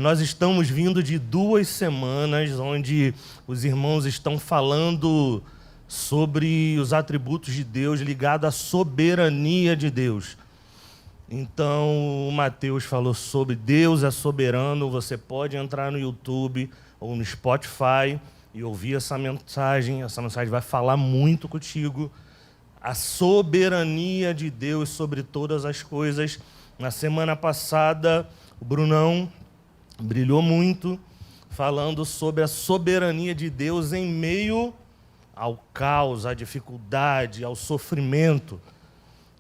Nós estamos vindo de 2 semanas onde os irmãos estão falando sobre os atributos de Deus ligados à soberania de Deus. Então, o Mateus falou sobre Deus é soberano. Você pode entrar no YouTube ou no Spotify e ouvir essa mensagem. Essa mensagem vai falar muito contigo. A soberania de Deus sobre todas as coisas. Na semana passada, o Brunão brilhou muito, falando sobre a soberania de Deus em meio ao caos, à dificuldade, ao sofrimento.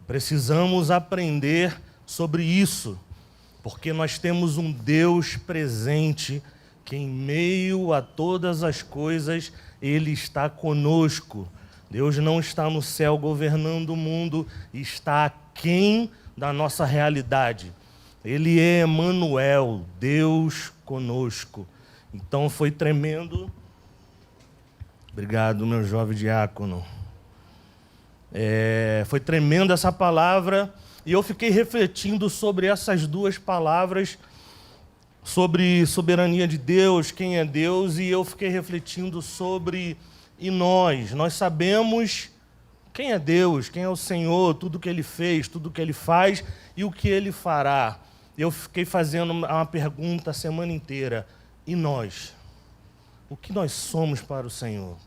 Precisamos aprender sobre isso, porque nós temos um Deus presente que em meio a todas as coisas, Ele está conosco. Deus não está no céu governando o mundo, está aquém da nossa realidade. Ele é Emanuel, Deus conosco. Então foi tremendo. Obrigado, meu jovem diácono. Foi tremenda essa palavra e eu fiquei refletindo sobre essas duas palavras, sobre soberania de Deus, quem é Deus, e eu fiquei refletindo sobre e nós sabemos quem é Deus, quem é o Senhor, tudo que Ele fez, tudo que Ele faz e o que Ele fará. Eu fiquei fazendo uma pergunta a semana inteira. E nós? O que nós somos para o Senhor?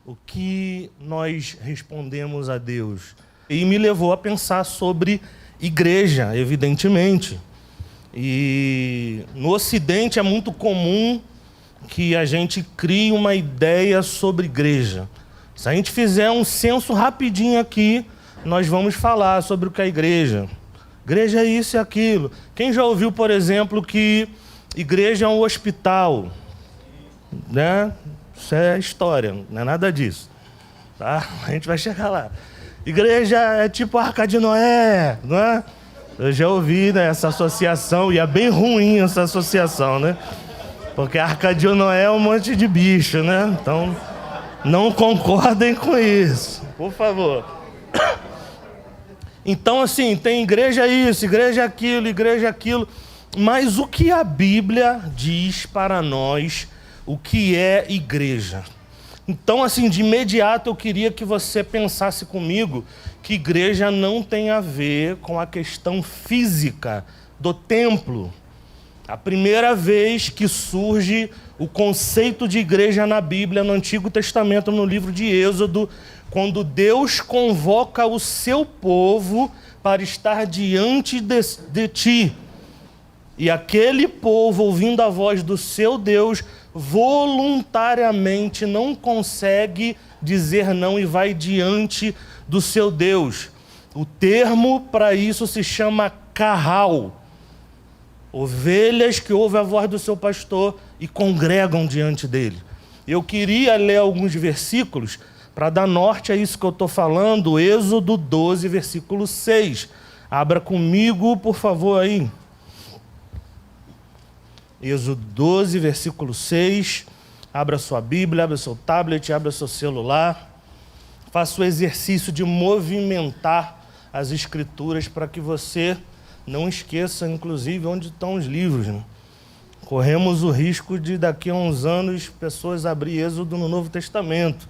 O que nós respondemos a Deus? E me levou a pensar sobre igreja, evidentemente. E no Ocidente é muito comum que a gente crie uma ideia sobre igreja. Se a gente fizer um censo rapidinho aqui, nós vamos falar sobre o que é igreja. Igreja é isso e aquilo. Quem já ouviu, por exemplo, que igreja é um hospital? Né? Isso é história, não é nada disso. Tá? A gente vai chegar lá. Igreja é tipo a Arca de Noé, não é? Eu já ouvi, né, essa associação, e é bem ruim essa associação, né? Porque a Arca de Noé é um monte de bicho, né? Então, não concordem com isso, por favor. Então, assim, tem igreja isso, igreja aquilo, mas o que a Bíblia diz para nós, o que é igreja? Então, assim, de imediato eu queria que você pensasse comigo que igreja não tem a ver com a questão física do templo. A primeira vez que surge o conceito de igreja na Bíblia, no Antigo Testamento, no livro de Êxodo, quando Deus convoca o seu povo para estar diante de ti. E aquele povo, ouvindo a voz do seu Deus, voluntariamente não consegue dizer não e vai diante do seu Deus. O termo para isso se chama curral. Ovelhas que ouvem a voz do seu pastor e congregam diante dele. Eu queria ler alguns versículos para dar norte a isso que eu estou falando. Êxodo 12, versículo 6. Abra comigo, por favor, aí. Êxodo 12, versículo 6. Abra sua Bíblia, abra seu tablet, abra seu celular. Faça o exercício de movimentar as Escrituras para que você não esqueça, inclusive, onde estão os livros, né? Corremos o risco de, daqui a uns anos, pessoas abrir Êxodo no Novo Testamento.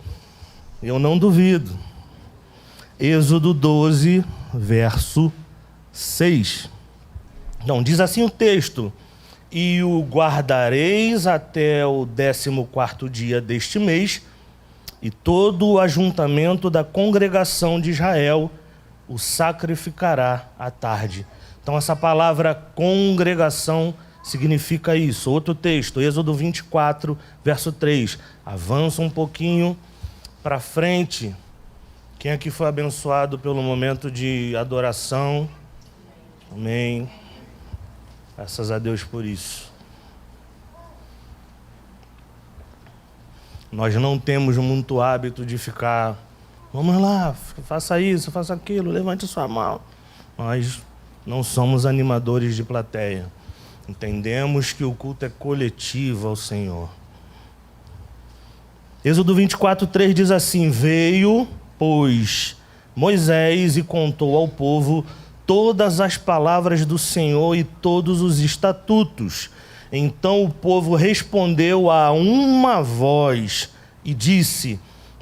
Eu não duvido. Êxodo 12, verso 6. Não, diz assim o texto: e o guardareis até o 14º dia deste mês, e todo o ajuntamento da congregação de Israel o sacrificará à tarde. Então essa palavra congregação significa isso. Outro texto, Êxodo 24, verso 3. Avança um pouquinho para frente. Quem aqui foi abençoado pelo momento de adoração? Amém. Graças a Deus por isso. Nós não temos muito hábito de ficar, vamos lá, faça isso, faça aquilo, levante sua mão. Nós não somos animadores de plateia. Entendemos que o culto é coletivo ao Senhor. Êxodo 24, 3 diz assim: veio, pois, Moisés e contou ao povo todas as palavras do Senhor e todos os estatutos Então o povo respondeu a uma voz e disse: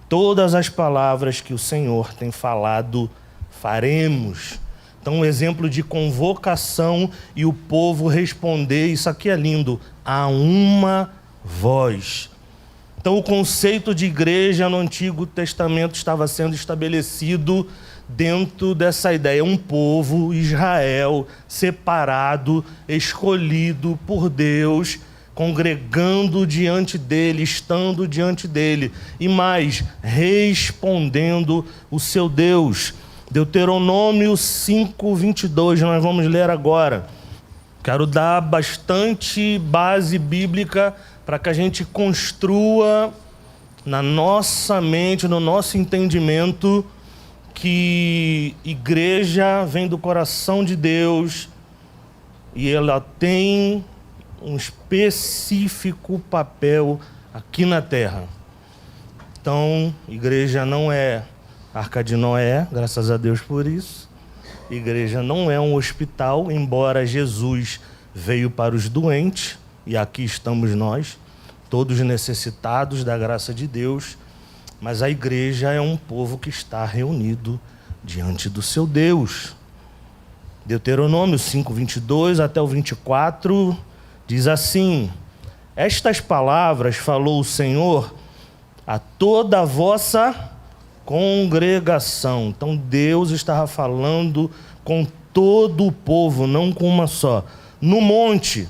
todas as palavras que o Senhor tem falado, faremos. Então, um exemplo de convocação e o povo responder, isso aqui é lindo, a uma voz. Então, o conceito de igreja no Antigo Testamento estava sendo estabelecido dentro dessa ideia. Um povo, Israel, separado, escolhido por Deus, congregando diante dele, estando diante dele. E mais, respondendo o seu Deus. Deuteronômio 5:22, nós vamos ler agora. Quero dar bastante base bíblica para que a gente construa na nossa mente, no nosso entendimento, que igreja vem do coração de Deus e ela tem um específico papel aqui na terra. Então, igreja não é Arca de Noé, graças a Deus por isso. Igreja não é um hospital, embora Jesus veio para os doentes, e aqui estamos nós, todos necessitados da graça de Deus, mas a igreja é um povo que está reunido diante do seu Deus. Deuteronômio 5:22 até o 24 diz assim: estas palavras falou o Senhor a toda a vossa congregação. Então Deus estava falando com todo o povo, não com uma só. No monte,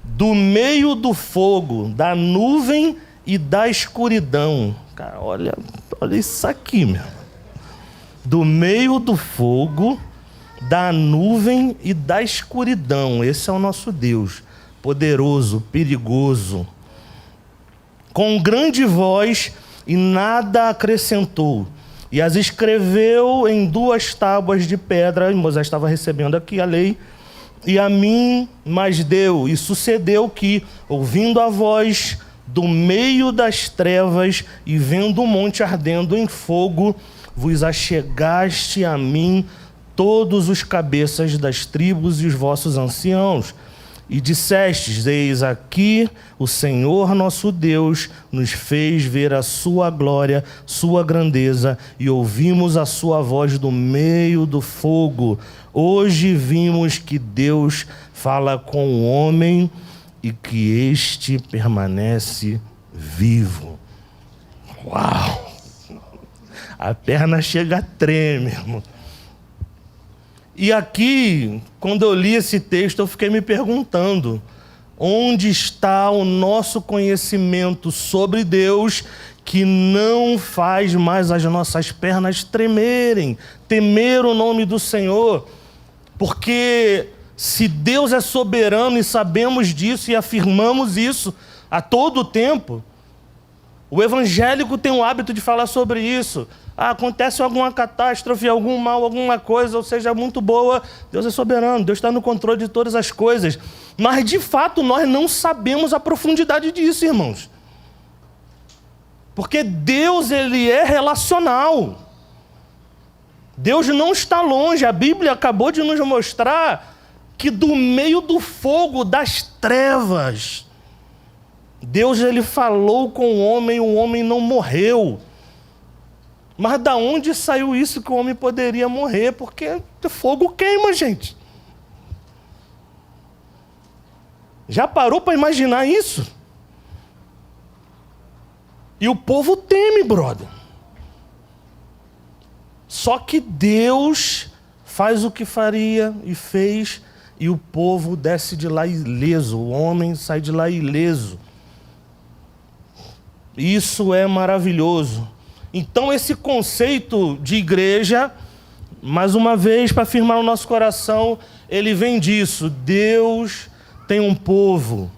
do meio do fogo, da nuvem e da escuridão. Cara, olha isso aqui, meu. Do meio do fogo, da nuvem e da escuridão. Esse é o nosso Deus, poderoso, perigoso. Com grande voz, e nada acrescentou. E as escreveu em 2 tábuas de pedra. E Moisés estava recebendo aqui a lei. E a mim mais deu. E sucedeu que, ouvindo a voz do meio das trevas e vendo o monte ardendo em fogo, vos achegaste a mim todos os cabeças das tribos e os vossos anciãos. E dissestes: eis aqui o Senhor nosso Deus nos fez ver a sua glória, sua grandeza, e ouvimos a sua voz do meio do fogo. Hoje vimos que Deus fala com o homem e que este permanece vivo. Uau! A perna chega a tremer, irmão. E aqui, quando eu li esse texto, eu fiquei me perguntando: onde está o nosso conhecimento sobre Deus que não faz mais as nossas pernas tremerem, temer o nome do Senhor? Porque se Deus é soberano e sabemos disso e afirmamos isso a todo tempo, o evangélico tem o hábito de falar sobre isso. Acontece alguma catástrofe, algum mal, alguma coisa, ou seja, muito boa, Deus é soberano, Deus está no controle de todas as coisas. Mas, de fato, nós não sabemos a profundidade disso, irmãos. Porque Deus, ele é relacional. Deus não está longe. A Bíblia acabou de nos mostrar que do meio do fogo, das trevas, Deus, ele falou com o homem não morreu. Mas da onde saiu isso que o homem poderia morrer? Porque o fogo queima, gente. Já parou para imaginar isso? E o povo teme, brother. Só que Deus faz o que faria e fez, e o povo desce de lá ileso, o homem sai de lá ileso. Isso é maravilhoso. Então, esse conceito de igreja, mais uma vez, para afirmar no nosso coração, ele vem disso. Deus tem um povo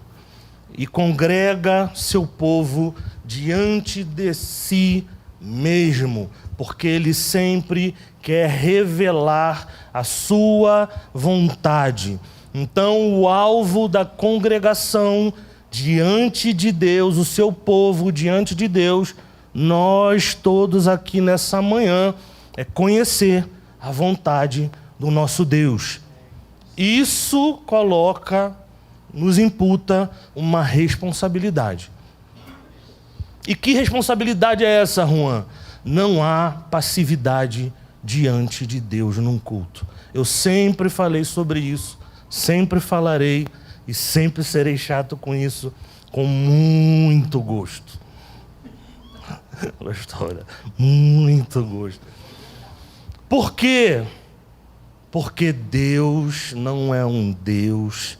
e congrega seu povo diante de si mesmo, porque ele sempre quer revelar a sua vontade. Então, o alvo da congregação diante de Deus, o seu povo diante de Deus, nós todos aqui nessa manhã, é conhecer a vontade do nosso Deus. Isso coloca nos imputa uma responsabilidade. E que responsabilidade é essa, Juan? Não há passividade diante de Deus num culto. Eu sempre falei sobre isso, sempre falarei e sempre serei chato com isso, com muito gosto. Gostou, né? Muito gosto. Por quê? Porque Deus não é um Deus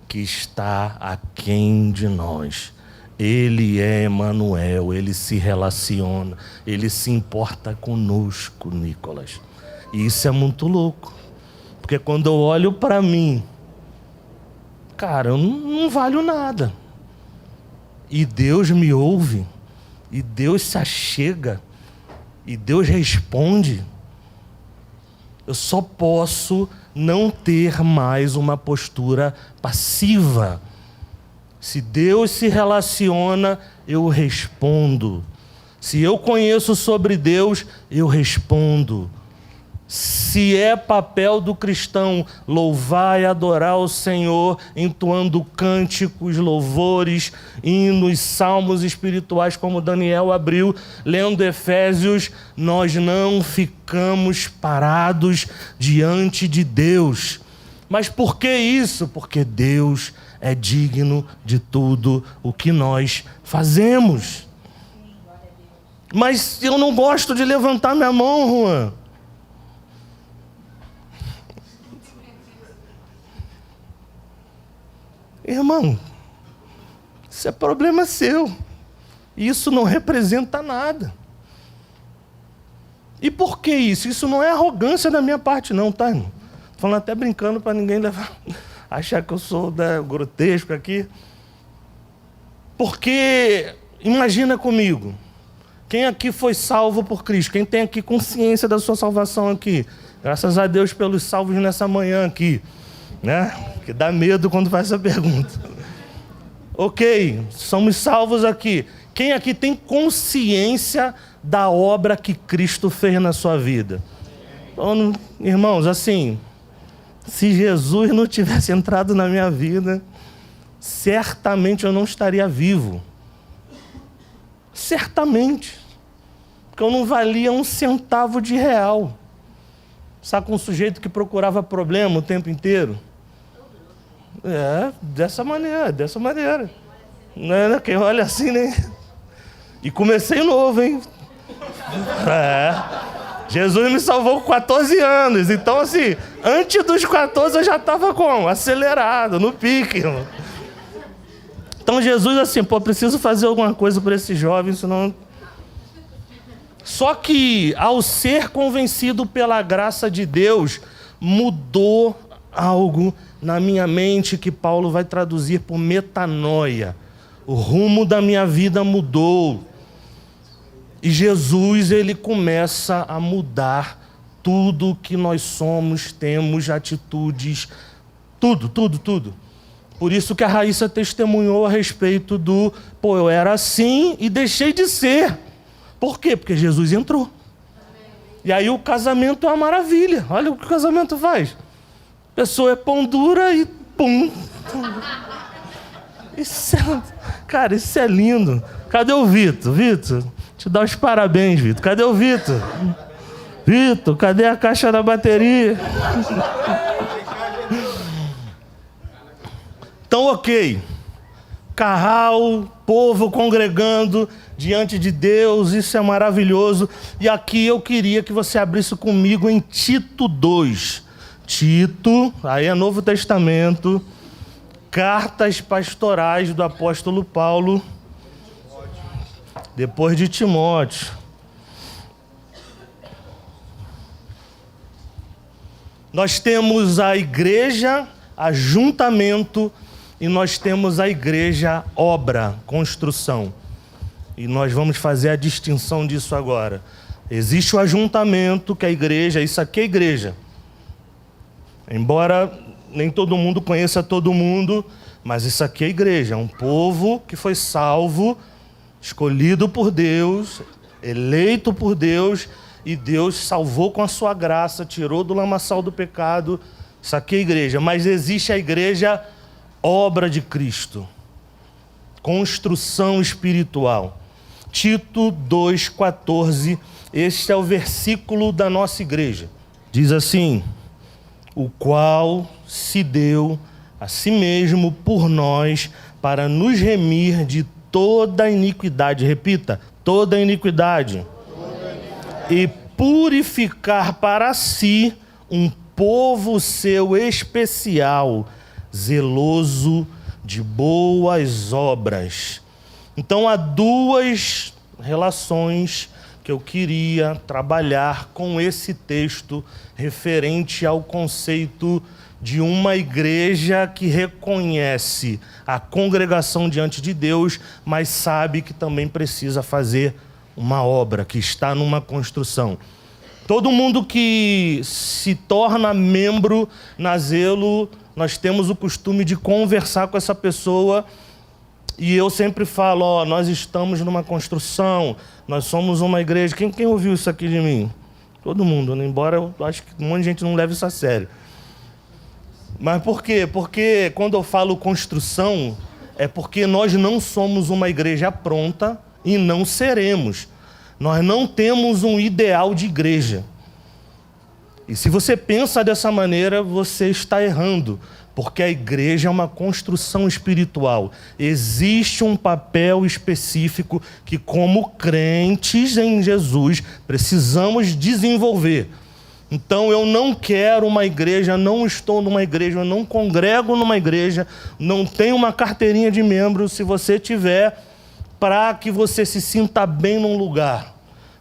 que está aquém de nós. Ele é Emanuel, Ele se relaciona, Ele se importa conosco, Nicolas. E isso é muito louco. Porque quando eu olho para mim, cara, eu não valho nada. E Deus me ouve, e Deus se achega, e Deus responde. Eu só posso não ter mais uma postura passiva. Se Deus se relaciona, eu respondo. Se eu conheço sobre Deus, eu respondo. Se é papel do cristão louvar e adorar o Senhor, entoando cânticos, louvores, hinos, salmos espirituais, como Daniel abriu, lendo Efésios, nós não ficamos parados diante de Deus. Mas por que isso? Porque Deus é digno de tudo o que nós fazemos. Mas eu não gosto de levantar minha mão, Juan. Irmão, isso é problema seu. Isso não representa nada. E por que isso? Isso não é arrogância da minha parte, não, tá, irmão? Tô falando até brincando para ninguém achar que eu sou grotesco aqui. Porque, imagina comigo, quem aqui foi salvo por Cristo? Quem tem aqui consciência da sua salvação aqui? Graças a Deus pelos salvos nessa manhã aqui, né? Que dá medo quando faz essa pergunta. Ok, somos salvos aqui. Quem aqui tem consciência da obra que Cristo fez na sua vida? Então, irmãos, assim, se Jesus não tivesse entrado na minha vida, certamente eu não estaria vivo. Certamente. Porque eu não valia um centavo de real. Sabe, um sujeito que procurava problema o tempo inteiro? Dessa maneira. Não, quem olha assim, né? E comecei novo, hein? Jesus me salvou com 14 anos. Então, assim, antes dos 14 eu já estava como? Acelerado, no pique. Irmão. Então, Jesus, assim, preciso fazer alguma coisa por esse jovem, senão... Só que, ao ser convencido pela graça de Deus, mudou algo na minha mente que Paulo vai traduzir por metanoia. O rumo da minha vida mudou. E Jesus, ele começa a mudar tudo que nós somos, temos, atitudes, tudo. Por isso que a Raíssa testemunhou a respeito do, eu era assim e deixei de ser. Por quê? Porque Jesus entrou. E aí o casamento é uma maravilha. Olha o que o casamento faz. A pessoa é pão dura e pum. Cara, isso é lindo. Cadê o Vitor? Vitor, te dá os parabéns, Vitor. Cadê o Vitor? Vitor, cadê a caixa da bateria? Então, ok. Carral, povo congregando diante de Deus, isso é maravilhoso. E aqui eu queria que você abrisse comigo em Tito 2. Tito, aí é Novo Testamento, cartas pastorais do apóstolo Paulo, depois de Timóteo. Nós temos a igreja, ajuntamento, e nós temos a igreja, obra, construção. E nós vamos fazer a distinção disso agora. Existe o ajuntamento, que é a igreja, isso aqui é a igreja. Embora nem todo mundo conheça todo mundo, mas isso aqui é a igreja, é um povo que foi salvo, escolhido por Deus, eleito por Deus, e Deus salvou com a sua graça, tirou do lamaçal do pecado. Isso aqui é a igreja, mas existe a igreja obra de Cristo. Construção espiritual. Tito 2,14, este é o versículo da nossa igreja. Diz assim: o qual se deu a si mesmo por nós para nos remir de toda iniquidade. Repita, toda iniquidade. E purificar para si um povo seu especial, zeloso de boas obras. Então há duas relações que eu queria trabalhar com esse texto referente ao conceito de uma igreja que reconhece a congregação diante de Deus, mas sabe que também precisa fazer uma obra, que está numa construção. Todo mundo que se torna membro na Zelo, nós temos o costume de conversar com essa pessoa. E eu sempre falo, nós estamos numa construção, nós somos uma igreja. Quem ouviu isso aqui de mim? Todo mundo, né? Embora eu acho que um monte de gente não leve isso a sério. Mas por quê? Porque quando eu falo construção, é porque nós não somos uma igreja pronta e não seremos. Nós não temos um ideal de igreja. E se você pensa dessa maneira, você está errando. Porque a igreja é uma construção espiritual. Existe um papel específico que, como crentes em Jesus, precisamos desenvolver. Então, eu não quero uma igreja, não estou numa igreja, eu não congrego numa igreja, não tenho uma carteirinha de membro. Se você tiver, para que você se sinta bem num lugar,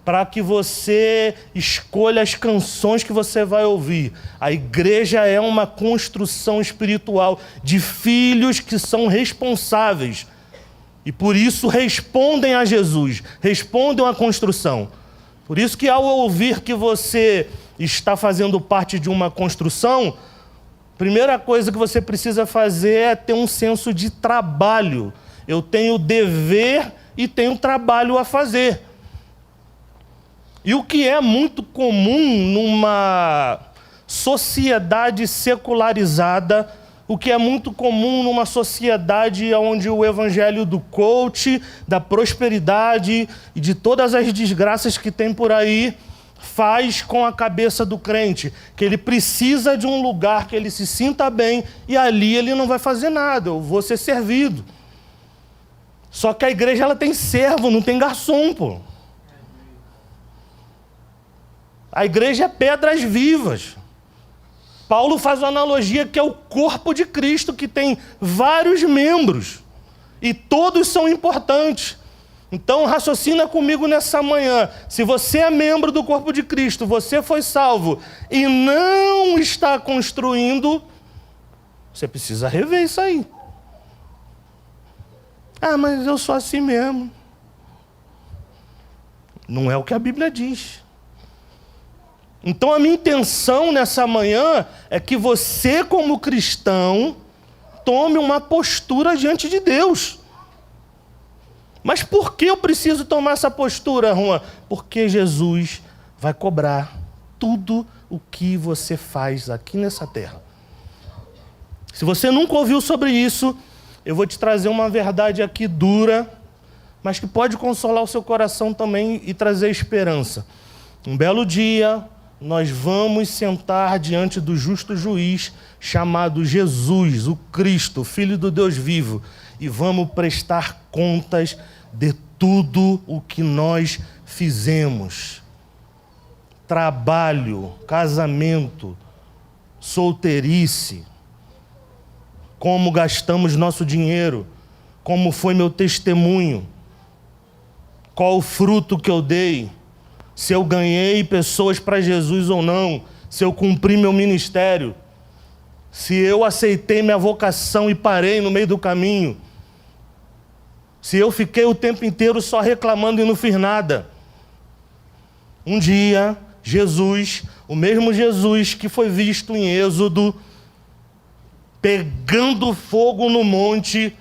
para que você escolha as canções que você vai ouvir. A igreja é uma construção espiritual de filhos que são responsáveis e por isso respondem a Jesus, respondem à construção. Por isso que ao ouvir que você está fazendo parte de uma construção, a primeira coisa que você precisa fazer é ter um senso de trabalho. Eu tenho dever e tenho trabalho a fazer. E o que é muito comum numa sociedade secularizada, o que é muito comum numa sociedade onde o evangelho do coach, da prosperidade e de todas as desgraças que tem por aí, faz com a cabeça do crente, que ele precisa de um lugar que ele se sinta bem e ali ele não vai fazer nada, eu vou ser servido. Só que a igreja ela tem servo, não tem garçom, pô. A igreja é pedras vivas. Paulo faz uma analogia que é o corpo de Cristo, que tem vários membros. E todos são importantes. Então, raciocina comigo nessa manhã. Se você é membro do corpo de Cristo, você foi salvo e não está construindo, você precisa rever isso aí. Ah, mas eu sou assim mesmo. Não é o que a Bíblia diz. Então a minha intenção nessa manhã é que você, como cristão, tome uma postura diante de Deus. Mas por que eu preciso tomar essa postura, Juan? Porque Jesus vai cobrar tudo o que você faz aqui nessa terra. Se você nunca ouviu sobre isso, eu vou te trazer uma verdade aqui dura, mas que pode consolar o seu coração também e trazer esperança. Um belo dia, nós vamos sentar diante do justo juiz chamado Jesus, o Cristo, o Filho do Deus vivo, e vamos prestar contas de tudo o que nós fizemos. Trabalho, casamento, solteirice, como gastamos nosso dinheiro, como foi meu testemunho, qual o fruto que eu dei, se eu ganhei pessoas para Jesus ou não, se eu cumpri meu ministério, se eu aceitei minha vocação e parei no meio do caminho, se eu fiquei o tempo inteiro só reclamando e não fiz nada. Um dia, Jesus, o mesmo Jesus que foi visto em Êxodo, pegando fogo no monte,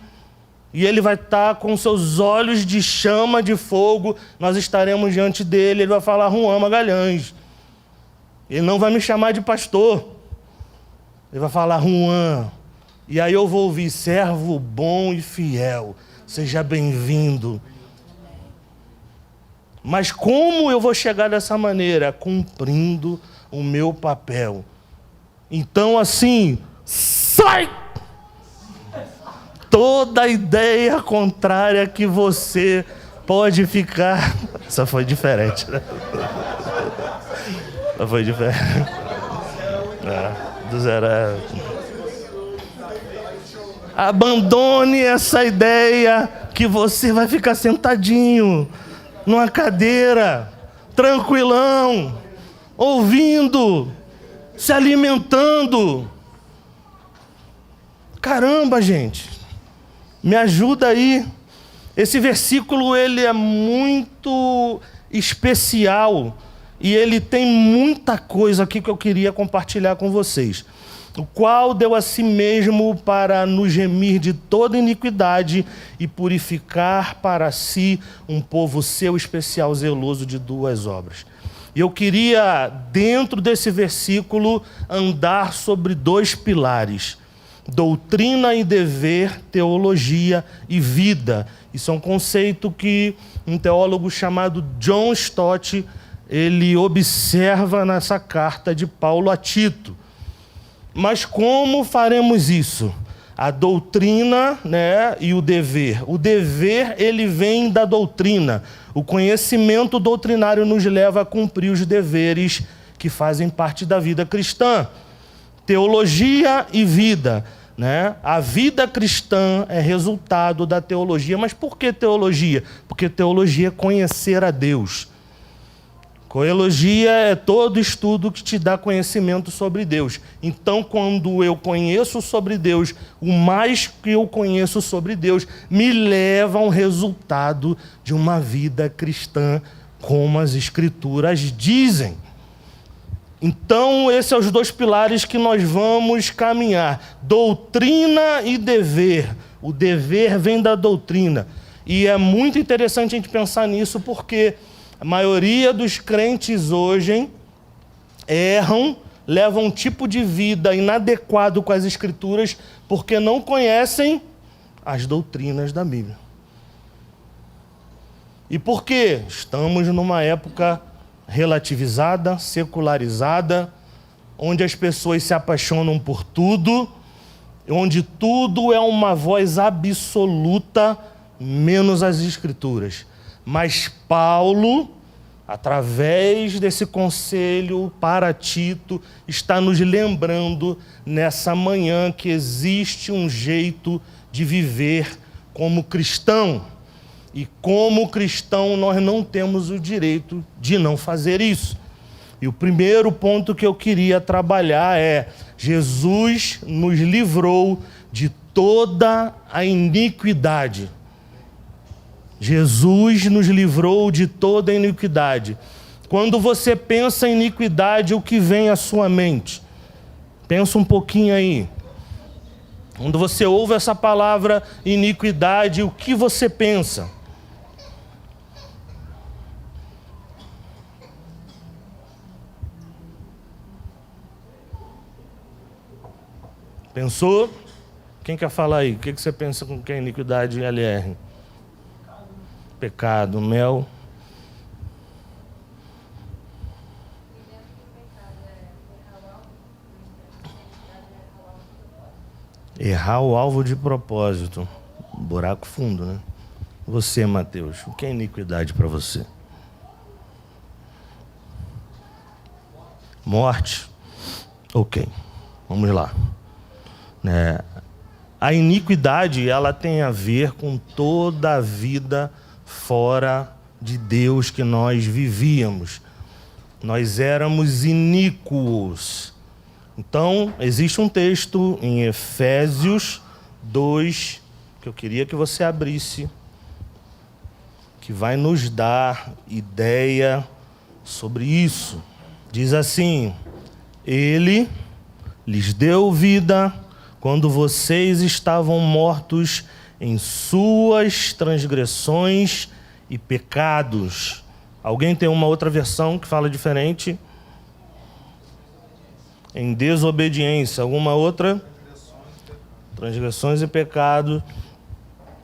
e ele vai estar com seus olhos de chama de fogo, nós estaremos diante dele, ele vai falar, Juan Magalhães. Ele não vai me chamar de pastor. Ele vai falar, Juan, E aí eu vou ouvir: servo bom e fiel, seja bem-vindo. Mas como eu vou chegar dessa maneira? Cumprindo o meu papel. Então, assim, sai! Toda ideia contrária que você pode ficar... Essa foi diferente, né? Essa foi diferente. Do zero. Abandone essa ideia que você vai ficar sentadinho numa cadeira, tranquilão, ouvindo, se alimentando. Caramba, gente, me ajuda aí. Esse versículo, ele é muito especial e ele tem muita coisa aqui que eu queria compartilhar com vocês. O qual deu a si mesmo para nos remir de toda iniquidade e purificar para si um povo seu especial, zeloso de duas obras. E eu queria, dentro desse versículo, andar sobre dois pilares: doutrina e dever, teologia e vida. Isso é um conceito que um teólogo chamado John Stott, ele observa nessa carta de Paulo a Tito. Mas como faremos isso? A doutrina, né, e o dever. O dever, ele vem da doutrina. O conhecimento doutrinário nos leva a cumprir os deveres que fazem parte da vida cristã. Teologia e vida, né? A vida cristã é resultado da teologia. Mas por que teologia? Porque teologia é conhecer a Deus. Teologia é todo estudo que te dá conhecimento sobre Deus. Então, quando eu conheço sobre Deus, o mais que eu conheço sobre Deus me leva a um resultado de uma vida cristã, como as Escrituras dizem. Então, esses são os dois pilares que nós vamos caminhar: doutrina e dever. O dever vem da doutrina. E é muito interessante a gente pensar nisso, porque a maioria dos crentes hoje erram, levam um tipo de vida inadequado com as Escrituras, porque não conhecem as doutrinas da Bíblia. E por quê? Estamos numa época relativizada, secularizada, onde as pessoas se apaixonam por tudo, onde tudo é uma voz absoluta, menos as Escrituras. Mas Paulo, através desse conselho para Tito, está nos lembrando nessa manhã que existe um jeito de viver como cristão. E como cristão nós não temos o direito de não fazer isso. E o primeiro ponto que eu queria trabalhar é: Jesus nos livrou de toda a iniquidade. Jesus nos livrou de toda a iniquidade. Quando você pensa em iniquidade, o que vem à sua mente? Pensa um pouquinho aí. Quando você ouve essa palavra iniquidade, o que você pensa? Pensou? Quem quer falar aí? O que você pensa com que é iniquidade LR? Pecado, Mel. Errar o alvo de propósito. Buraco fundo, né? Você, Mateus, o que é iniquidade para você? Morte? Ok, vamos lá. A iniquidade, ela tem a ver com toda a vida fora de Deus que nós vivíamos. Nós éramos iníquos. Então, existe um texto em Efésios 2, que eu queria que você abrisse, que vai nos dar ideia sobre isso. Diz assim: Ele lhes deu vida quando vocês estavam mortos em suas transgressões e pecados. Alguém tem uma outra versão que fala diferente? Em desobediência. Alguma outra? Transgressões e pecados.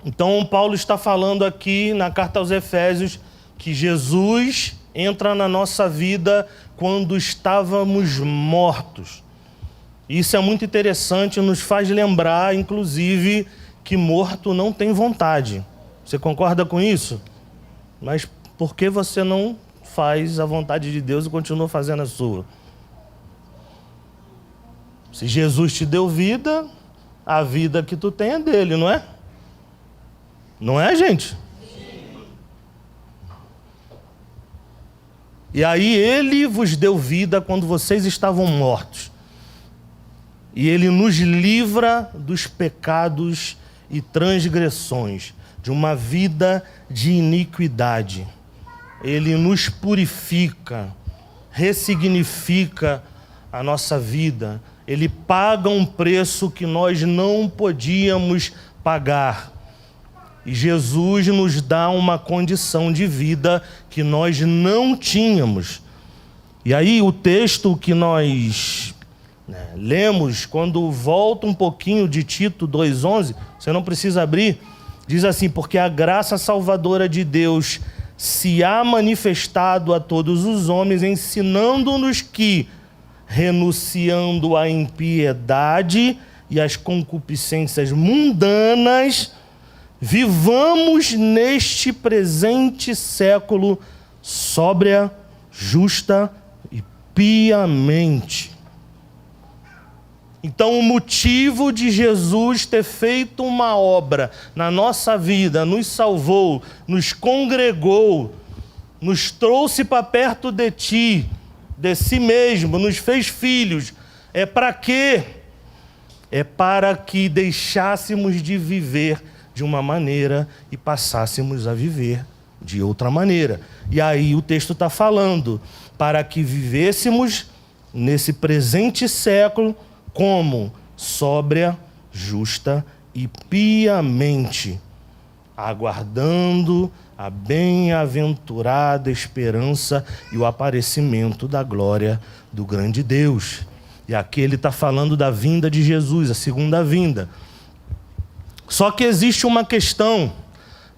Então, Paulo está falando aqui na carta aos Efésios que Jesus entra na nossa vida quando estávamos mortos. Isso é muito interessante, nos faz lembrar, inclusive, que morto não tem vontade. Você concorda com isso? Mas por que você não faz a vontade de Deus e continua fazendo a sua? Se Jesus te deu vida, a vida que tu tem é dele, não é? Não é, gente? Sim. E aí ele vos deu vida quando vocês estavam mortos. E ele nos livra dos pecados e transgressões, de uma vida de iniquidade. Ele nos purifica, ressignifica a nossa vida. Ele paga um preço que nós não podíamos pagar. E Jesus nos dá uma condição de vida que nós não tínhamos. E aí o texto que nós lemos, quando volta um pouquinho de Tito 2,11, você não precisa abrir, diz assim: porque a graça salvadora de Deus se há manifestado a todos os homens, ensinando-nos que, renunciando à impiedade e às concupiscências mundanas, vivamos neste presente século sóbria, justa e piamente. Então, o motivo de Jesus ter feito uma obra na nossa vida, nos salvou, nos congregou, nos trouxe para perto de ti, de si mesmo, nos fez filhos, é para quê? É para que deixássemos de viver de uma maneira e passássemos a viver de outra maneira. E aí o texto está falando, para que vivêssemos nesse presente século como sóbria, justa e piamente, aguardando a bem-aventurada esperança e o aparecimento da glória do grande Deus. E aqui ele está falando da vinda de Jesus, a segunda vinda. Só que existe uma questão: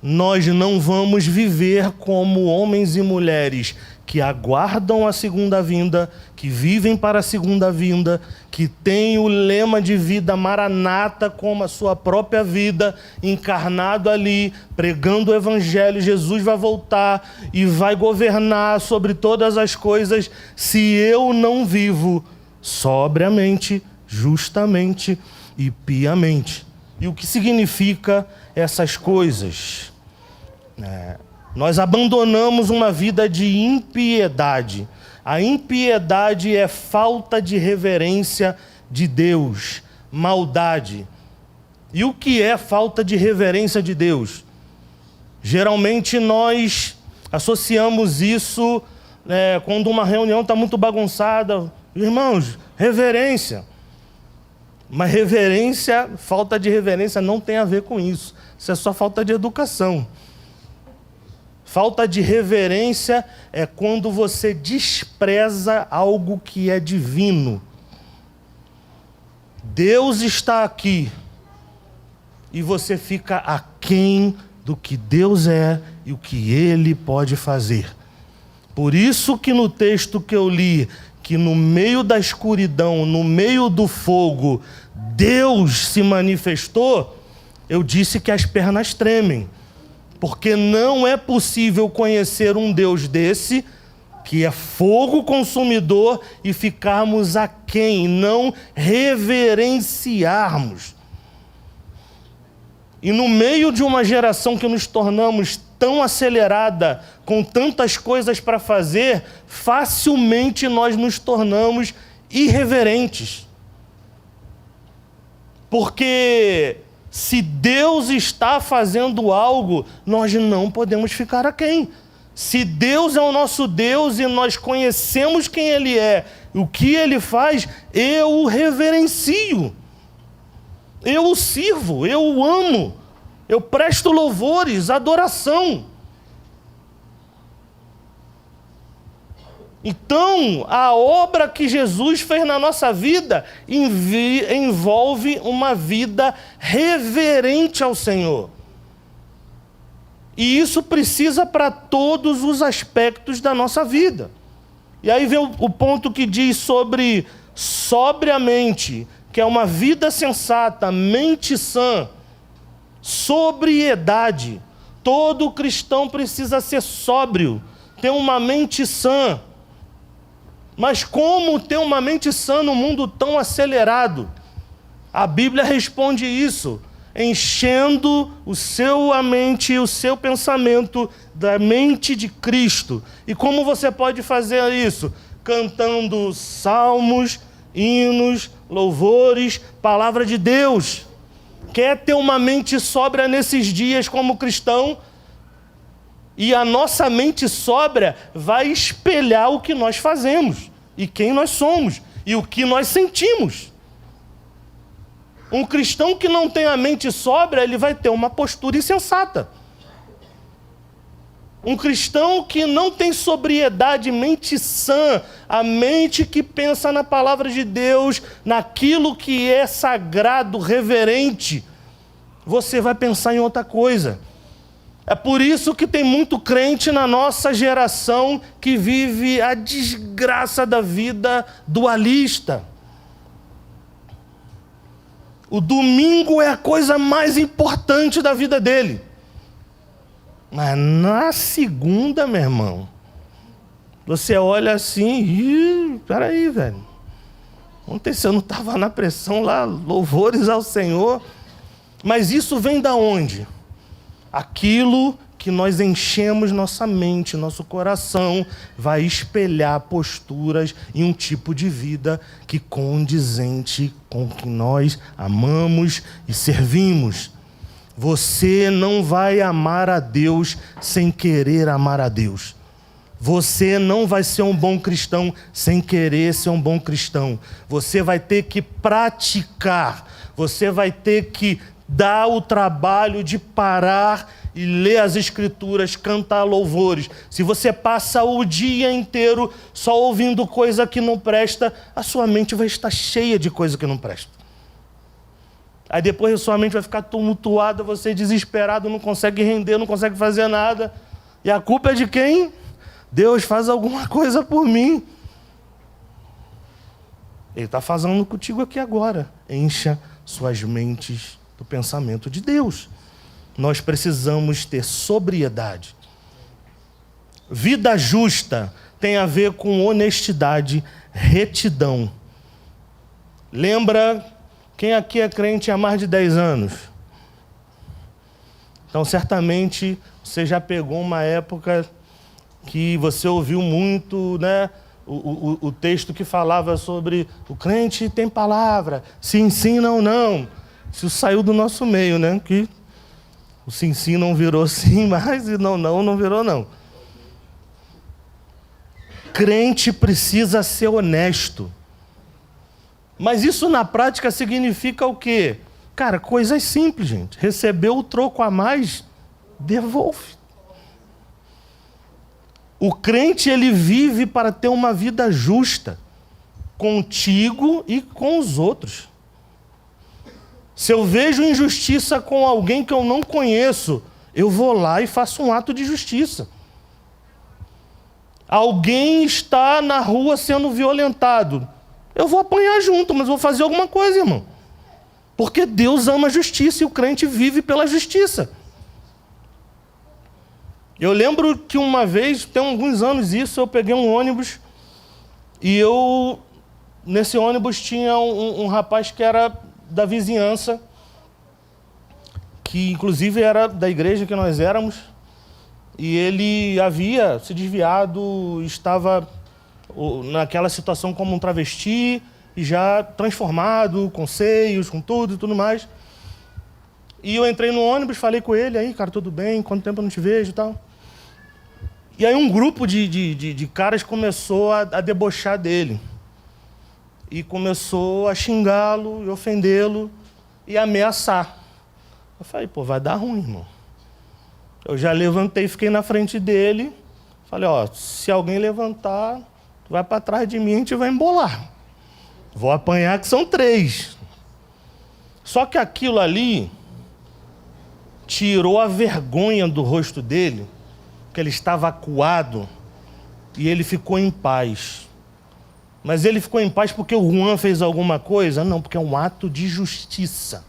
nós não vamos viver como homens e mulheres que aguardam a segunda vinda, que vivem para a segunda vinda, que têm o lema de vida Maranata como a sua própria vida, encarnado ali, pregando o Evangelho. Jesus vai voltar e vai governar sobre todas as coisas, se eu não vivo sobriamente, justamente e piamente. E o que significa essas coisas? Nós abandonamos uma vida de impiedade. A impiedade é falta de reverência de Deus, maldade. E o que é falta de reverência de Deus? Geralmente nós associamos isso quando uma reunião está muito bagunçada. Irmãos, reverência. Mas reverência, falta de reverência não tem a ver com isso. Isso é só falta de educação. Falta de reverência é quando você despreza algo que é divino. Deus está aqui e você fica aquém do que Deus é e o que Ele pode fazer. Por isso que no texto que eu li, que no meio da escuridão, no meio do fogo, Deus se manifestou, eu disse que as pernas tremem. Porque não é possível conhecer um Deus desse, que é fogo consumidor, e ficarmos aquém, não reverenciarmos. E no meio de uma geração que nos tornamos tão acelerada, com tantas coisas para fazer, facilmente nós nos tornamos irreverentes. Porque se Deus está fazendo algo, nós não podemos ficar aquém. Se Deus é o nosso Deus e nós conhecemos quem Ele é, o que Ele faz, eu o reverencio. Eu o sirvo, eu o amo. Eu presto louvores, adoração. Então, a obra que Jesus fez na nossa vida envolve uma vida reverente ao Senhor. E isso precisa para todos os aspectos da nossa vida. E aí vem o ponto que diz sobre sobriamente, que é uma vida sensata, mente sã, sobriedade. Todo cristão precisa ser sóbrio, ter uma mente sã. Mas como ter uma mente sã num mundo tão acelerado? A Bíblia responde isso, enchendo a mente e o seu pensamento da mente de Cristo. E como você pode fazer isso? Cantando salmos, hinos, louvores, palavra de Deus. Quer ter uma mente sóbria nesses dias como cristão? E a nossa mente sóbria vai espelhar o que nós fazemos, e quem nós somos, e o que nós sentimos. Um cristão que não tem a mente sóbria, ele vai ter uma postura insensata. Um cristão que não tem sobriedade, mente sã, a mente que pensa na palavra de Deus, naquilo que é sagrado, reverente, você vai pensar em outra coisa. É por isso que tem muito crente na nossa geração que vive a desgraça da vida dualista. O domingo é a coisa mais importante da vida dele. Mas na segunda, meu irmão, você olha assim, peraí, velho. Ontem você não estava na pressão lá, louvores ao Senhor. Mas isso vem da onde? Aquilo que nós enchemos nossa mente, nosso coração, vai espelhar posturas e um tipo de vida que condizente com o que nós amamos e servimos. Você não vai amar a Deus sem querer amar a Deus. Você não vai ser um bom cristão sem querer ser um bom cristão. Você vai ter que praticar, você vai ter que dar o trabalho de parar e ler as Escrituras, cantar louvores. Se você passa o dia inteiro só ouvindo coisa que não presta, a sua mente vai estar cheia de coisa que não presta. Aí depois a sua mente vai ficar tumultuada, você desesperado, não consegue render, não consegue fazer nada. E a culpa é de quem? Deus, faz alguma coisa por mim. Ele está fazendo contigo aqui agora. Encha suas mentes do pensamento de Deus. Nós precisamos ter sobriedade. Vida justa tem a ver com honestidade, retidão. Lembra, quem aqui é crente há mais de 10 anos? Então, certamente, você já pegou uma época que você ouviu muito, né? O texto que falava sobre o crente tem palavra, sim ou não. Isso saiu do nosso meio, né? Que o sim não virou sim mais e não virou não. Crente precisa ser honesto. Mas isso na prática significa o quê? Cara, coisas simples, gente. Recebeu o troco a mais, devolve. O crente, ele vive para ter uma vida justa, contigo e com os outros. Se eu vejo injustiça com alguém que eu não conheço, eu vou lá e faço um ato de justiça. Alguém está na rua sendo violentado, eu vou apanhar junto, mas vou fazer alguma coisa, irmão. Porque Deus ama a justiça e o crente vive pela justiça. Eu lembro que uma vez, tem alguns anos isso, eu peguei um ônibus e nesse ônibus tinha um rapaz que era da vizinhança, que inclusive era da igreja que nós éramos, e ele havia se desviado, estava naquela situação como um travesti, e já transformado, com seios, com tudo e tudo mais. E eu entrei no ônibus, falei com ele, aí, cara, tudo bem? Quanto tempo eu não te vejo e tal? E aí um grupo de caras começou a debochar dele. E começou a xingá-lo, e ofendê-lo, e ameaçar. Eu falei, pô, vai dar ruim, irmão. Eu já levantei, fiquei na frente dele. Falei, ó, se alguém levantar, vai para trás de mim e a gente vai embolar. Vou apanhar que são 3. Só que aquilo ali tirou a vergonha do rosto dele, que ele estava acuado, e ele ficou em paz. Mas ele ficou em paz porque o Juan fez alguma coisa? Não, porque é um ato de justiça.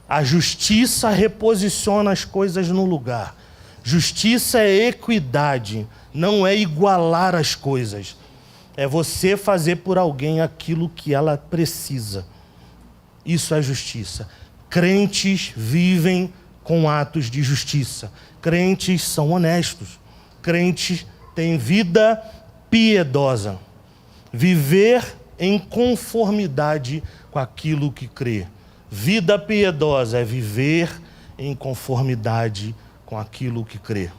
A justiça reposiciona as coisas no lugar. Justiça é equidade, não é igualar as coisas. É você fazer por alguém aquilo que ela precisa. Isso é justiça. Crentes vivem com atos de justiça. Crentes são honestos. Crentes têm vida piedosa. Viver em conformidade com aquilo que crê. Vida piedosa é viver em conformidade com aquilo que crê.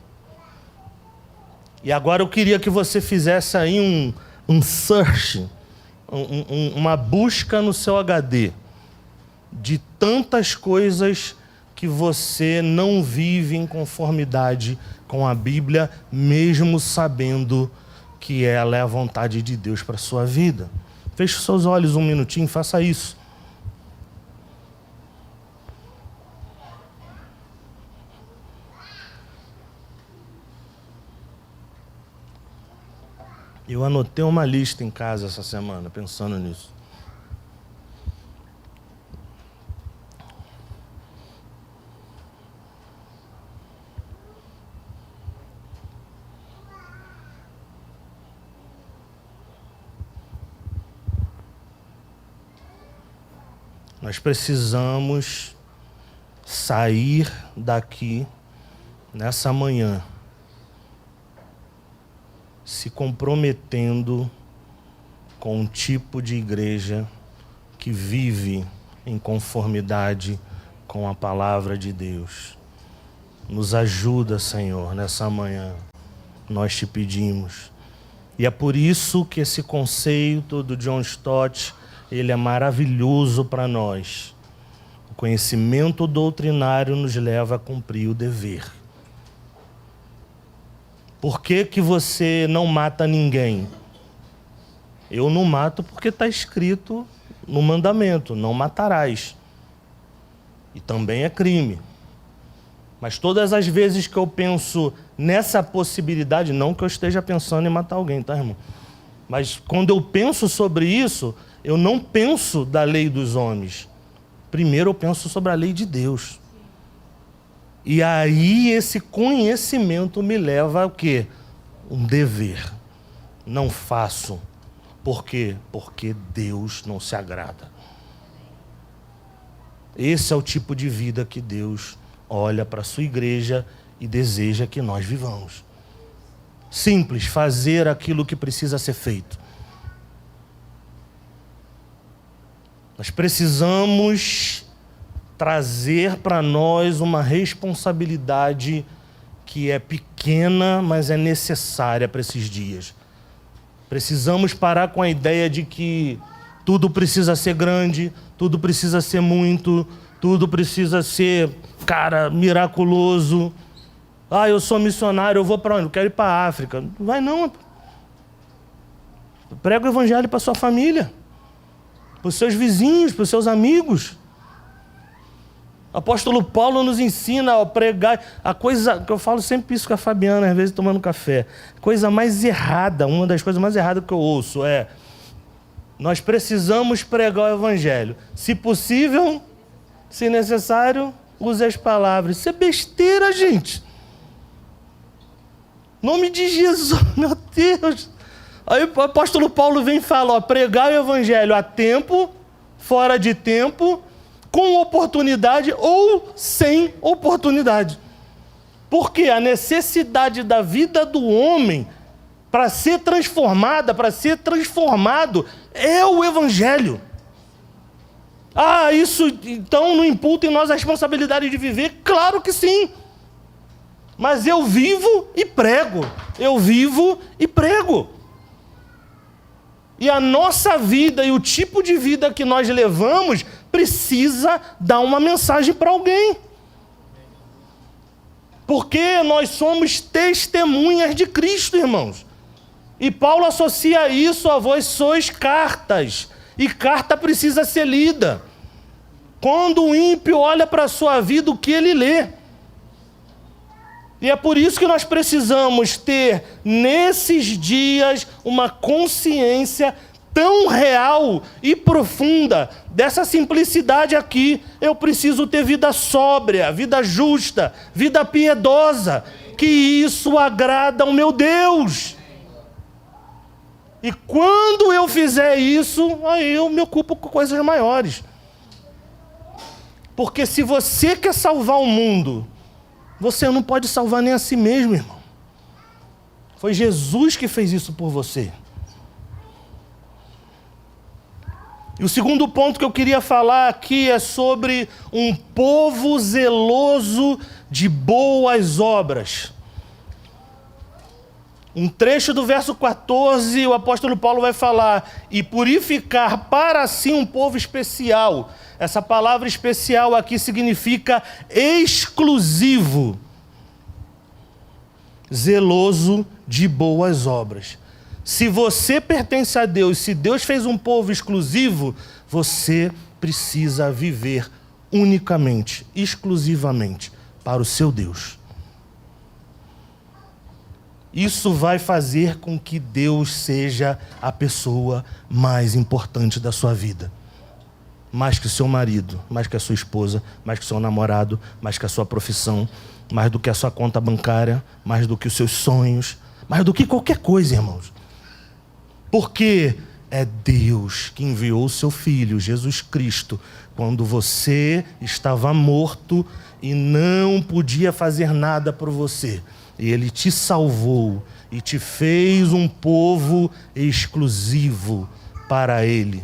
E agora eu queria que você fizesse aí um search, uma busca no seu HD de tantas coisas que você não vive em conformidade com a Bíblia, mesmo sabendo que ela é a vontade de Deus para a sua vida. Feche os seus olhos um minutinho, faça isso. Eu anotei uma lista em casa essa semana, pensando nisso. Nós precisamos sair daqui nessa manhã se comprometendo com um tipo de igreja que vive em conformidade com a palavra de Deus. Nos ajuda, Senhor, nessa manhã. Nós te pedimos. E é por isso que esse conceito do John Stott, ele é maravilhoso para nós. O conhecimento doutrinário nos leva a cumprir o dever. Por que que você não mata ninguém? Eu não mato porque está escrito no mandamento, não matarás. E também é crime. Mas todas as vezes que eu penso nessa possibilidade, não que eu esteja pensando em matar alguém, tá, irmão? Mas quando eu penso sobre isso, eu não penso da lei dos homens. Primeiro eu penso sobre a lei de Deus. E aí esse conhecimento me leva a quê? Um dever. Não faço. Por quê? Porque Deus não se agrada. Esse é o tipo de vida que Deus olha para a sua igreja e deseja que nós vivamos. Simples, fazer aquilo que precisa ser feito. Nós precisamos trazer para nós uma responsabilidade que é pequena, mas é necessária para esses dias. Precisamos parar com a ideia de que tudo precisa ser grande, tudo precisa ser muito, tudo precisa ser, miraculoso. Eu sou missionário, eu vou para onde? Eu quero ir para a África. Não vai não. Prega o evangelho para sua família, para os seus vizinhos, para os seus amigos. O apóstolo Paulo nos ensina a pregar. A coisa que eu falo sempre isso com a Fabiana, às vezes tomando café. Coisa mais errada, uma das coisas mais erradas que eu ouço é: nós precisamos pregar o evangelho. Se possível, se necessário, use as palavras. Isso é besteira, gente. Em nome de Jesus, meu Deus. Aí o apóstolo Paulo vem e fala, pregar o evangelho a tempo, fora de tempo, com oportunidade ou sem oportunidade. Porque a necessidade da vida do homem para ser transformada, para ser transformado, é o evangelho. Isso então não imputa em nós a responsabilidade de viver? Claro que sim. Mas eu vivo e prego. Eu vivo e prego. E a nossa vida e o tipo de vida que nós levamos precisa dar uma mensagem para alguém. Porque nós somos testemunhas de Cristo, irmãos. E Paulo associa isso a vós sois cartas. E carta precisa ser lida. Quando o ímpio olha para a sua vida, o que ele lê? E é por isso que nós precisamos ter, nesses dias, uma consciência tão real e profunda dessa simplicidade aqui. Eu preciso ter vida sóbria, vida justa, vida piedosa, que isso agrada ao meu Deus. E quando eu fizer isso, aí eu me ocupo com coisas maiores. Porque se você quer salvar o mundo, você não pode salvar nem a si mesmo, irmão. Foi Jesus que fez isso por você. E o segundo ponto que eu queria falar aqui é sobre um povo zeloso de boas obras. Um trecho do verso 14, o apóstolo Paulo vai falar: e purificar para si um povo especial. Essa palavra especial aqui significa exclusivo. Zeloso de boas obras. Se você pertence a Deus, se Deus fez um povo exclusivo, você precisa viver unicamente, exclusivamente para o seu Deus. Isso vai fazer com que Deus seja a pessoa mais importante da sua vida. Mais que o seu marido, mais que a sua esposa, mais que o seu namorado, mais que a sua profissão, mais do que a sua conta bancária, mais do que os seus sonhos, mais do que qualquer coisa, irmãos. Porque é Deus que enviou o seu Filho, Jesus Cristo, quando você estava morto e não podia fazer nada por você. E Ele te salvou e te fez um povo exclusivo para Ele.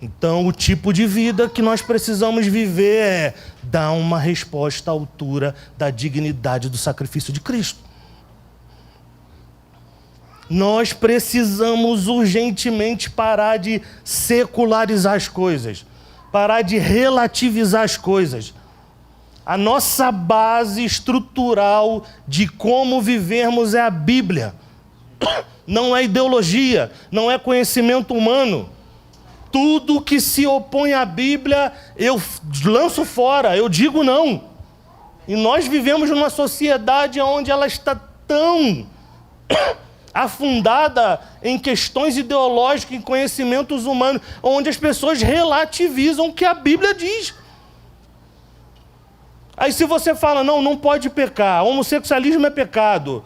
Então, o tipo de vida que nós precisamos viver é dar uma resposta à altura da dignidade do sacrifício de Cristo. Nós precisamos urgentemente parar de secularizar as coisas, parar de relativizar as coisas. A nossa base estrutural de como vivermos é a Bíblia. Não é ideologia, não é conhecimento humano. Tudo que se opõe à Bíblia, eu lanço fora, eu digo não. E nós vivemos numa sociedade onde ela está tão afundada em questões ideológicas, em conhecimentos humanos, onde as pessoas relativizam o que a Bíblia diz. Aí se você fala, não pode pecar, homossexualismo é pecado,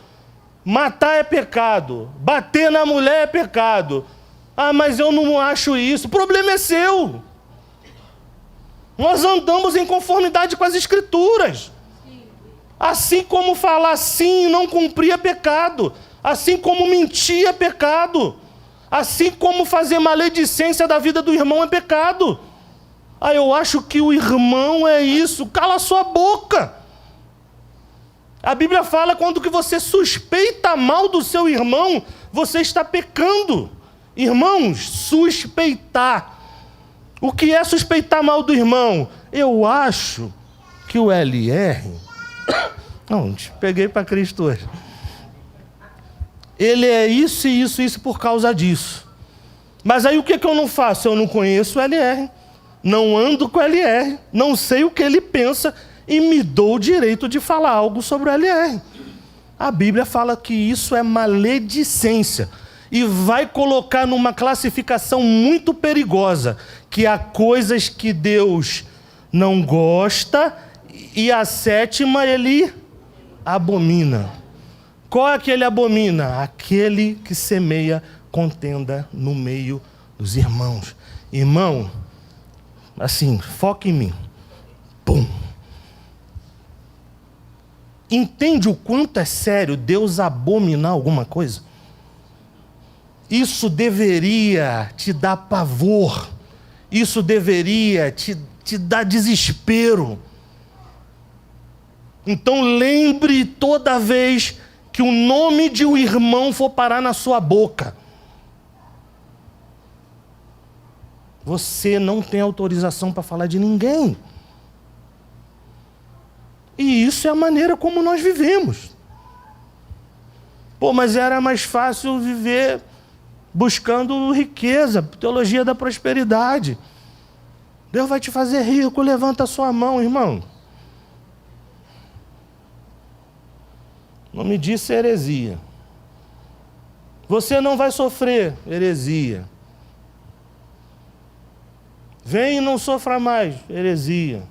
matar é pecado, bater na mulher é pecado. Ah, mas eu não acho isso. O problema é seu. Nós andamos em conformidade com as Escrituras. Assim como falar sim e não cumprir é pecado. Assim como mentir é pecado. Assim como fazer maledicência da vida do irmão é pecado. Ah, eu acho que o irmão é isso. Cala sua boca. A Bíblia fala quando que você suspeita mal do seu irmão, você está pecando. Irmãos, suspeitar. O que é suspeitar mal do irmão? Eu acho que o LR... Não, te peguei para Cristo hoje. Ele é isso e isso e isso por causa disso. Mas aí o que eu não faço? Eu não conheço o LR, não ando com o LR, não sei o que ele pensa e me dou o direito de falar algo sobre o LR. A Bíblia fala que isso é maledicência. E vai colocar numa classificação muito perigosa, que há coisas que Deus não gosta e a sétima ele abomina. Qual é que ele abomina? Aquele que semeia contenda no meio dos irmãos. Irmão, assim, foca em mim. Pum. Entende o quanto é sério Deus abominar alguma coisa? Isso deveria te dar pavor. Isso deveria te dar desespero. Então lembre toda vez que o nome de um irmão for parar na sua boca. Você não tem autorização para falar de ninguém. E isso é a maneira como nós vivemos. Pô, mas era mais fácil viver buscando riqueza, teologia da prosperidade. Deus vai te fazer rico, levanta a sua mão, irmão. Não me disse heresia. Você não vai sofrer, heresia. Vem e não sofra mais, heresia.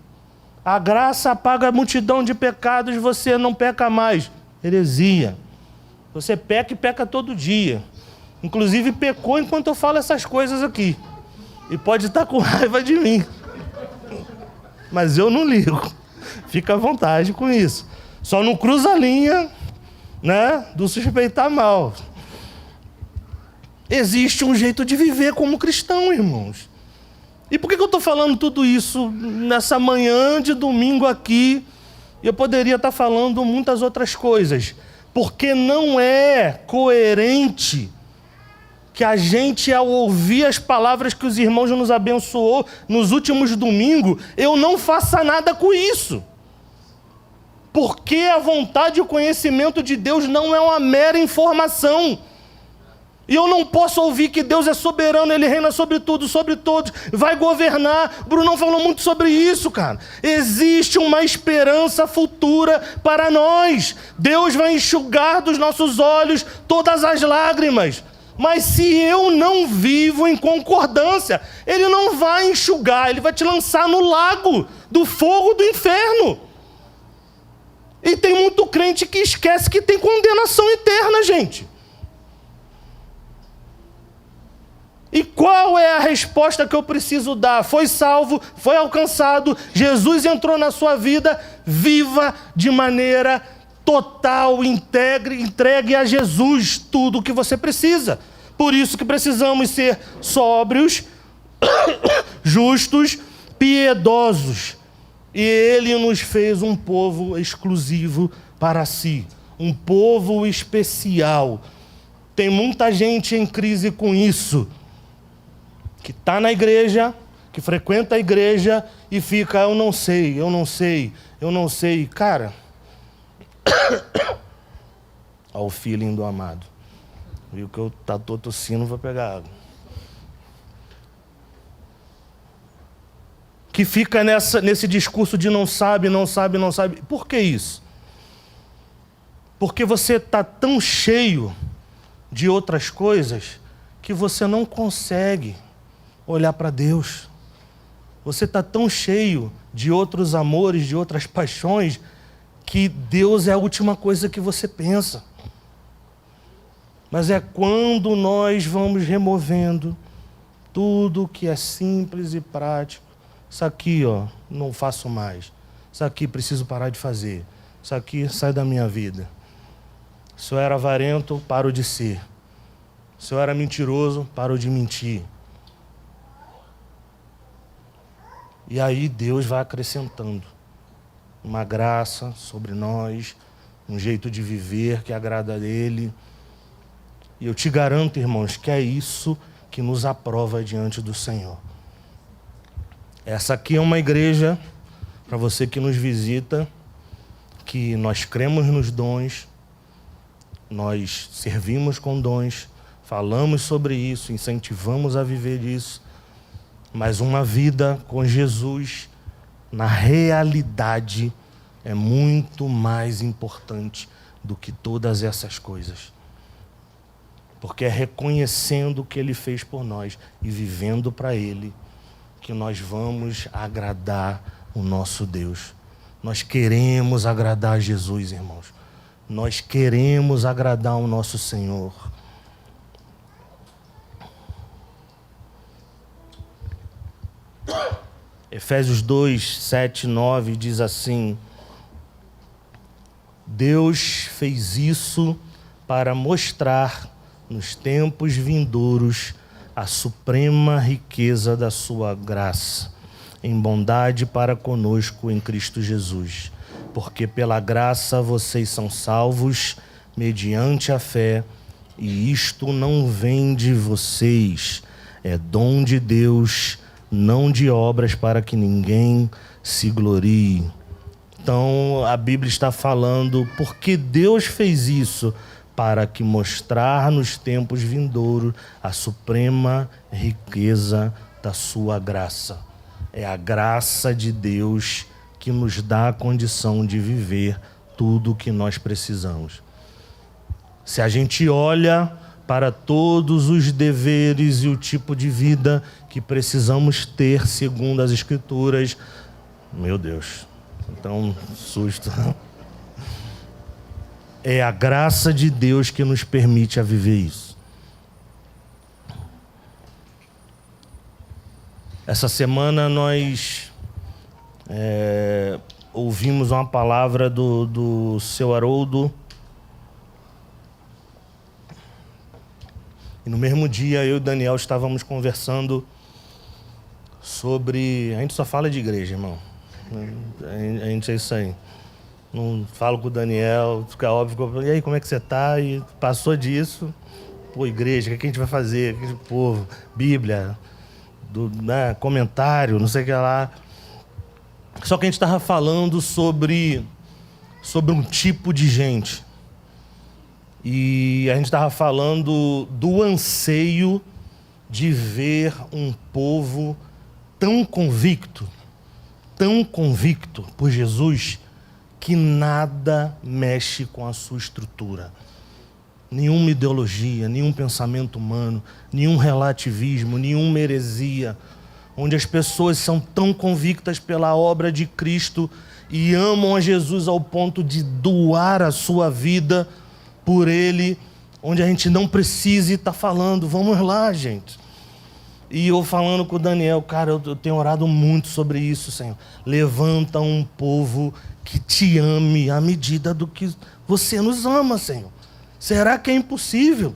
A graça apaga a multidão de pecados, você não peca mais, heresia. Você peca e peca todo dia. Inclusive pecou enquanto eu falo essas coisas aqui. E pode estar com raiva de mim. Mas eu não ligo. Fica à vontade com isso. Só não cruza a linha, né, do suspeitar mal. Existe um jeito de viver como cristão, irmãos. E por que eu estou falando tudo isso nessa manhã de domingo aqui? Eu poderia estar falando muitas outras coisas. Porque não é coerente que a gente, ao ouvir as palavras que os irmãos nos abençoou nos últimos domingos, eu não faça nada com isso. Porque a vontade e o conhecimento de Deus não é uma mera informação. E eu não posso ouvir que Deus é soberano, Ele reina sobre tudo, sobre todos, vai governar. Brunão falou muito sobre isso, cara. Existe uma esperança futura para nós. Deus vai enxugar dos nossos olhos todas as lágrimas. Mas se eu não vivo em concordância, Ele não vai enxugar, Ele vai te lançar no lago do fogo do inferno. E tem muito crente que esquece que tem condenação eterna, gente. E qual é a resposta que eu preciso dar? Foi salvo, foi alcançado, Jesus entrou na sua vida, viva de maneira total, entregue a Jesus tudo o que você precisa. Por isso que precisamos ser sóbrios, justos, piedosos. E Ele nos fez um povo exclusivo para si, um povo especial. Tem muita gente em crise com isso, que está na igreja, que frequenta a igreja e fica, eu não sei. Cara, olha o feeling do amado. Viu que eu tô tossindo, vou pegar água. Que fica nesse discurso de não sabe. Por que isso? Porque você está tão cheio de outras coisas que você não consegue olhar para Deus. Você está tão cheio de outros amores, de outras paixões, que Deus é a última coisa que você pensa. Mas é quando nós vamos removendo tudo que é simples e prático. Isso aqui, não faço mais. Isso aqui preciso parar de fazer. Isso aqui sai da minha vida. Se eu era avarento, paro de ser. Se eu era mentiroso, paro de mentir. E aí Deus vai acrescentando uma graça sobre nós, um jeito de viver que agrada a Ele. E eu te garanto, irmãos, que é isso que nos aprova diante do Senhor. Essa aqui é uma igreja, para você que nos visita, que nós cremos nos dons, nós servimos com dons, falamos sobre isso, incentivamos a viver isso. Mas uma vida com Jesus, na realidade, é muito mais importante do que todas essas coisas. Porque é reconhecendo o que Ele fez por nós e vivendo para Ele que nós vamos agradar o nosso Deus. Nós queremos agradar a Jesus, irmãos. Nós queremos agradar o nosso Senhor. Efésios 2, 7, 9 diz assim: Deus fez isso para mostrar nos tempos vindouros a suprema riqueza da sua graça, em bondade para conosco em Cristo Jesus. Porque pela graça vocês são salvos mediante a fé, e isto não vem de vocês, é dom de Deus, não de obras para que ninguém se glorie. Então a Bíblia está falando porque Deus fez isso, para que mostrar nos tempos vindouros a suprema riqueza da sua graça. É a graça de Deus que nos dá a condição de viver tudo o que nós precisamos. Se a gente olha para todos os deveres e o tipo de vida que precisamos ter segundo as Escrituras, meu Deus, então susto. É a graça de Deus que nos permite a viver isso. Essa semana nós ouvimos uma palavra do seu Haroldo. E no mesmo dia eu e o Daniel estávamos conversando sobre... A gente só fala de igreja, irmão. A gente é isso aí. Não falo com o Daniel, fica óbvio. E aí, como é que você está? E passou disso. Pô, igreja, o que a gente vai fazer? Povo, Bíblia, comentário, não sei o que lá. Só que a gente estava falando sobre um tipo de gente. E a gente estava falando do anseio de ver um povo tão convicto por Jesus, que nada mexe com a sua estrutura. Nenhuma ideologia, nenhum pensamento humano, nenhum relativismo, nenhuma heresia, onde as pessoas são tão convictas pela obra de Cristo e amam a Jesus ao ponto de doar a sua vida por Ele, onde a gente não precisa estar falando, vamos lá, gente. E eu falando com o Daniel, cara, eu tenho orado muito sobre isso, Senhor. Levanta um povo que te ame à medida do que você nos ama, Senhor. Será que é impossível?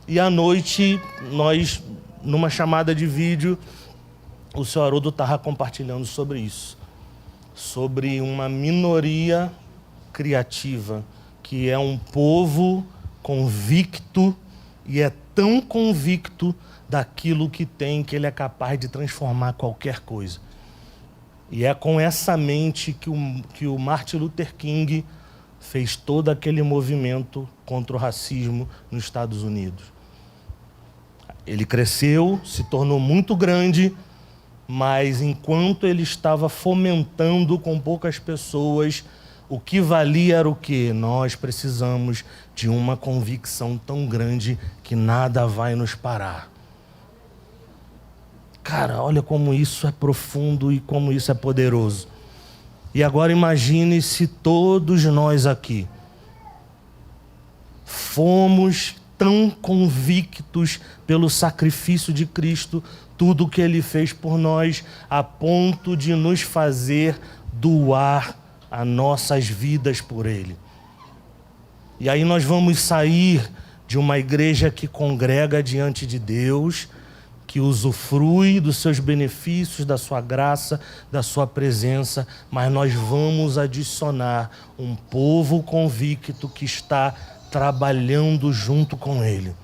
E à noite, nós, numa chamada de vídeo, o senhor Haroldo estava compartilhando sobre isso. Sobre uma minoria criativa, que é um povo convicto, e é tão convicto daquilo que tem, que ele é capaz de transformar qualquer coisa. E é com essa mente que o Martin Luther King fez todo aquele movimento contra o racismo nos Estados Unidos. Ele cresceu, se tornou muito grande, mas enquanto ele estava fomentando com poucas pessoas, o que valia era o quê? Nós precisamos de uma convicção tão grande que nada vai nos parar. Cara, olha como isso é profundo e como isso é poderoso. E agora imagine se todos nós aqui fomos tão convictos pelo sacrifício de Cristo, tudo o que Ele fez por nós, a ponto de nos fazer doar as nossas vidas por Ele. E aí nós vamos sair de uma igreja que congrega diante de Deus, que usufrui dos seus benefícios, da sua graça, da sua presença, mas nós vamos adicionar um povo convicto que está trabalhando junto com Ele,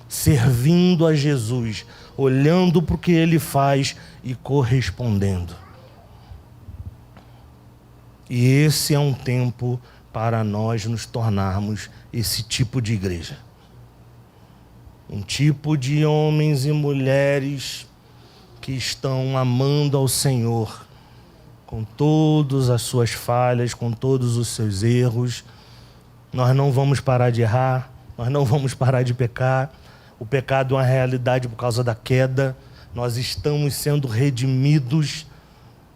servindo a Jesus, olhando para o que Ele faz e correspondendo. E esse é um tempo para nós nos tornarmos esse tipo de igreja. Um tipo de homens e mulheres que estão amando ao Senhor com todas as suas falhas, com todos os seus erros. Nós não vamos parar de errar, nós não vamos parar de pecar. O pecado é uma realidade por causa da queda. Nós estamos sendo redimidos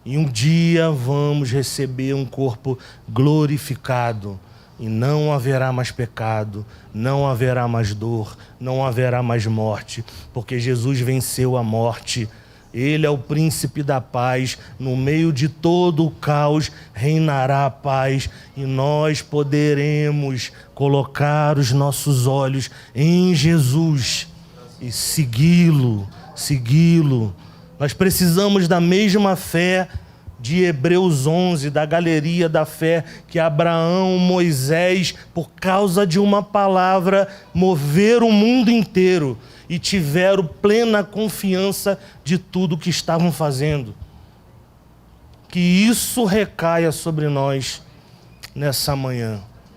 e um dia vamos receber um corpo glorificado. E não haverá mais pecado, não haverá mais dor, não haverá mais morte, porque Jesus venceu a morte. Ele é o príncipe da paz. No meio de todo o caos reinará a paz, e nós poderemos colocar os nossos olhos em Jesus e segui-lo. Nós precisamos da mesma fé de Hebreus 11, da galeria da fé, que Abraão, Moisés, por causa de uma palavra, moveram o mundo inteiro e tiveram plena confiança de tudo que estavam fazendo. Que isso recaia sobre nós nessa manhã.